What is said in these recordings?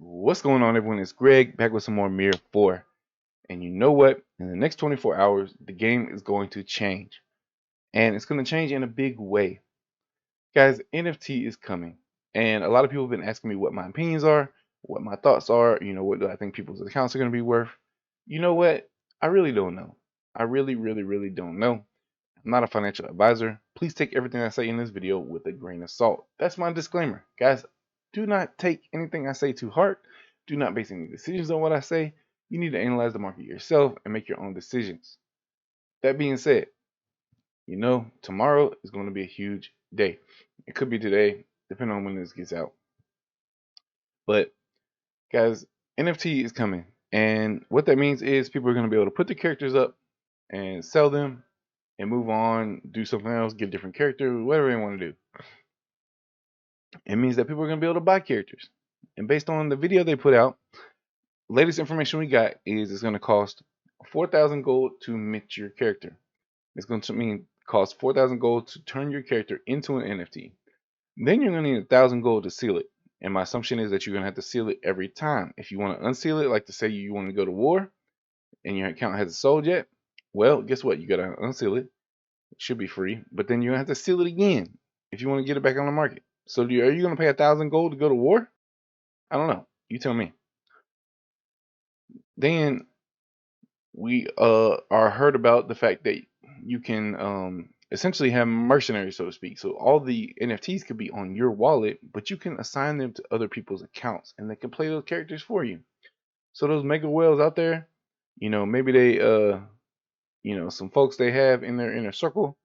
What's going on, everyone? It's Greg back with some more MIR4. And you know what? In the next 24 hours, the game is going to change. And it's going to change in a big way. Guys, NFT is coming. And a lot of people have been asking me what my opinions are, what my thoughts are, what do I think people's accounts are going to be worth. You know what? I really don't know. I really don't know. I'm not a financial advisor. Please take everything I say in this video with a grain of salt. That's my disclaimer. Guys, do not take anything I say to heart. Do not base any decisions on what I say. You need to analyze the market yourself and make your own decisions. That being said, tomorrow is going to be a huge day. It could be today, depending on when this gets out. But guys, NFT is coming. And what that means is people are going to be able to put the characters up and sell them and move on, do something else, get a different character, whatever they want to do. It means that people are going to be able to buy characters. And based on the video they put out, latest information we got is it's going to cost 4,000 gold to mint your character. It's going to cost 4,000 gold to turn your character into an NFT. Then you're going to need 1,000 gold to seal it. And my assumption is that you're going to have to seal it every time. If you want to unseal it, like to say you want to go to war and your account hasn't sold yet, well, guess what? You got to unseal it. It should be free, but then you're going to have to seal it again if you want to get it back on the market. So are you going to pay 1,000 gold to go to war? I don't know. You tell me. Then we are heard about the fact that you can essentially have mercenaries, so to speak. So all the NFTs could be on your wallet, but you can assign them to other people's accounts, and they can play those characters for you. So those mega whales out there, maybe they some folks they have in their inner circle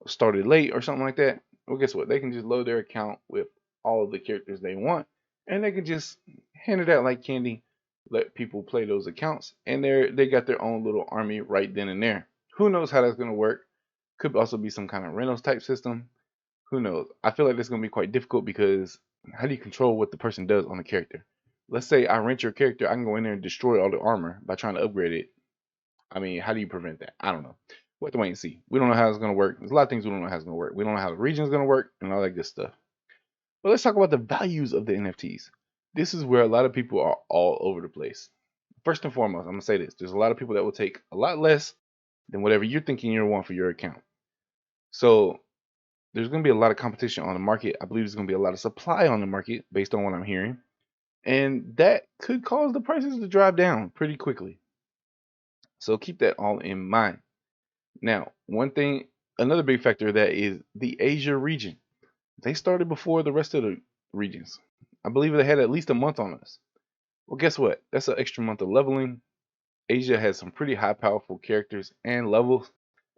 started late or something like that. Well, guess what? They can just load their account with all of the characters they want, and they can just hand it out like candy, let people play those accounts, and they got their own little army right then and there. Who knows how that's gonna work? Could also be some kind of rentals type system. Who knows? I feel like that's gonna be quite difficult because how do you control what the person does on the character? Let's say I rent your character, I can go in there and destroy all the armor by trying to upgrade it. I mean, how do you prevent that? I don't know. We'll have to wait and see. We don't know how it's going to work. There's a lot of things we don't know how it's going to work. We don't know how the region is going to work and all that good stuff. But let's talk about the values of the NFTs. This is where a lot of people are all over the place. First and foremost, I'm going to say this. There's a lot of people that will take a lot less than whatever you're thinking you want for your account. So there's going to be a lot of competition on the market. I believe there's going to be a lot of supply on the market based on what I'm hearing. And that could cause the prices to drive down pretty quickly. So keep that all in mind. Now, another big factor of that is the Asia region. They started before the rest of the regions. I believe they had at least a month on us. Well, guess what? That's an extra month of leveling. Asia has some pretty high, powerful characters and levels.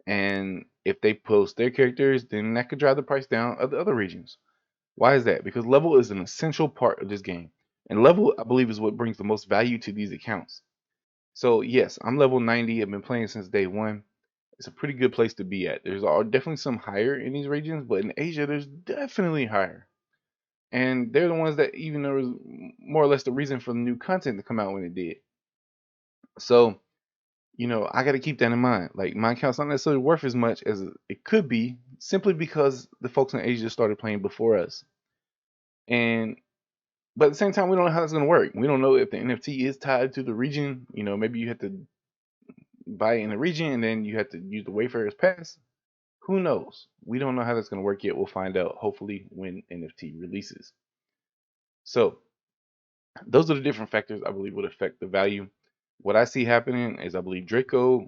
And if they post their characters, then that could drive the price down of the other regions. Why is that? Because level is an essential part of this game. And level, I believe, is what brings the most value to these accounts. So, yes, I'm level 90. I've been playing since day one. It's a pretty good place to be at. There's definitely some higher in these regions, but in Asia, there's definitely higher. And they're the ones that even there was more or less the reason for the new content to come out when it did. So, I got to keep that in mind. Like, my account's not necessarily worth as much as it could be simply because the folks in Asia started playing before us. But at the same time, we don't know how that's going to work. We don't know if the NFT is tied to the region. Maybe you have to buy it in the region and then you have to use the Wayfarer's Pass. Who knows? We don't know how that's going to work yet. We'll find out hopefully when NFT releases. So those are the different factors I believe would affect the value. What I see happening is I believe DRACO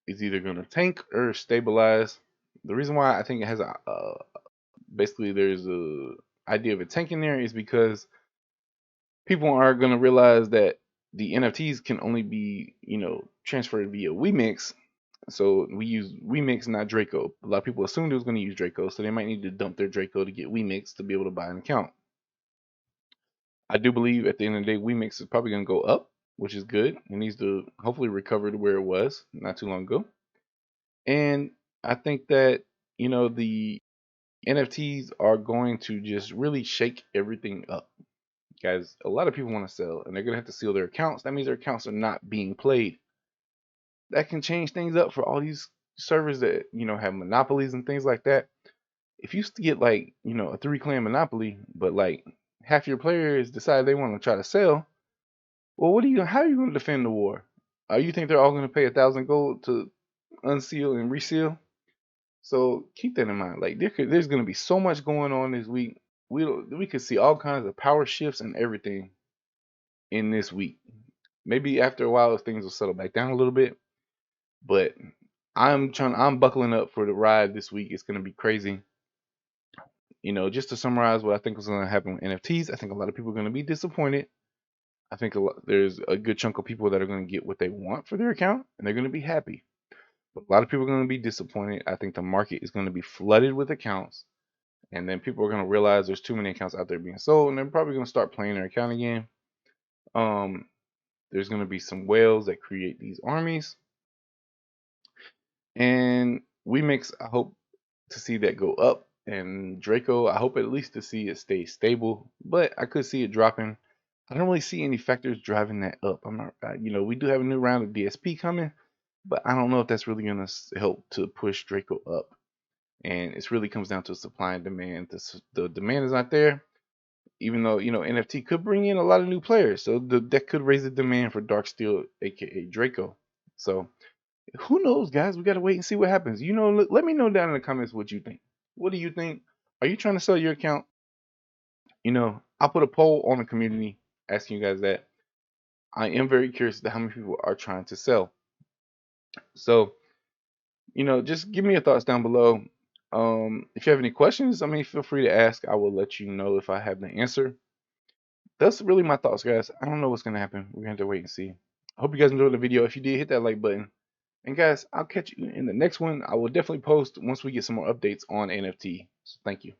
is either going to tank or stabilize. The reason why I think it has basically there's a idea of a tank in there is because people are going to realize that the NFTs can only be transferred via WEMIX. So we use WEMIX, not DRACO. A lot of people assumed it was going to use DRACO, so they might need to dump their DRACO to get WEMIX to be able to buy an account. I do believe at the end of the day, WEMIX is probably going to go up, which is good. It needs to hopefully recover to where it was not too long ago. And I think that, the NFTs are going to just really shake everything up. Guys, a lot of people want to sell, and they're going to have to seal their accounts. That means their accounts are not being played. That can change things up for all these servers that have monopolies and things like that. If you used to get like a 3-clan monopoly, but like half your players decide they want to try to sell, well, how are you going to defend the war? You think they're all going to pay 1,000 gold to unseal and reseal? So keep that in mind. Like there's going to be so much going on this week. We could see all kinds of power shifts and everything in this week. Maybe after a while things will settle back down a little bit, but I'm buckling up for the ride this week. It's going to be crazy. Just to summarize what I think is going to happen with NFTs, I think a lot of people are going to be disappointed. I think there's a good chunk of people that are going to get what they want for their account and they're going to be happy. But a lot of people are going to be disappointed. I think the market is going to be flooded with accounts, and then people are going to realize there's too many accounts out there being sold, and they're probably going to start playing their account again. There's going to be some whales that create these armies, and WEMIX, I hope to see that go up, and DRACO, I hope at least to see it stay stable, but I could see it dropping. I don't really see any factors driving that up. I'm not, we do have a new round of DSP coming, but I don't know if that's really going to help to push DRACO up. And it really comes down to supply and demand. The demand is not there, even though NFT could bring in a lot of new players, so that could raise the demand for Dark Steel, aka DRACO. So who knows, guys? We gotta wait and see what happens. Let me know down in the comments what you think. What do you think? Are you trying to sell your account? I'll put a poll on the community asking you guys that. I am very curious to how many people are trying to sell. So, just give me your thoughts down below. If you have any questions, feel free to ask. I will let you know if I have the answer. That's really my thoughts, guys. I don't know what's gonna happen. We're gonna have to wait and see. I hope you guys enjoyed the video. If you did, hit that like button. And guys, I'll catch you in the next one. I will definitely post once we get some more updates on NFT. So thank you.